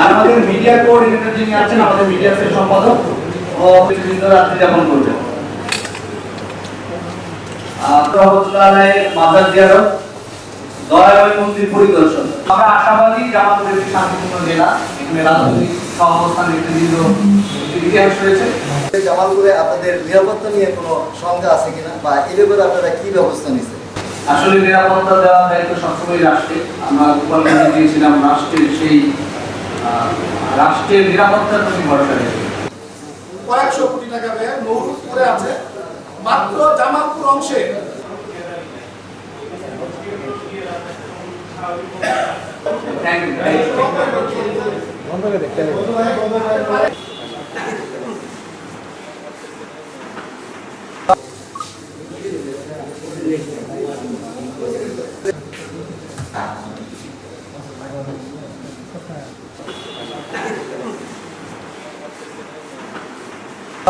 আর আমাদের media coordinator যিনি আছেন, আমাদের মিডিয়া সেল সম্পাদক ও রাত্রি যাপন করবেন। মাজার জিয়ারত, দয়াময় মন্দির পরিদর্শন। আমরা আশাবাদী জামালপুর একটি শান্তিপূর্ণ জেলা, এখানে রাজনৈতিক সহাবস্থান নেতৃবৃন্দ ইতিহাস রয়েছে। জামালপুরে আপনাদের নিরাপত্তা নিয়ে কোনো শঙ্কা আছে কিনা, বা এর ব্যাপারে আপনারা কি ব্যবস্থা নিচ্ছেন? আসলে নিরাপত্তা দেওয়ার দায়িত্ব সবসময় রাষ্ট্রের। আমরা গোপালগঞ্জে দিয়েছিলাম রাষ্ট্রের নিরাপত্তার প্রতি ভরসা রেখে। কয়েকশো কোটি টাকা ব্যয় মৌরুদ করে আছে মাত্র জামালপুর অংশে। Thank you.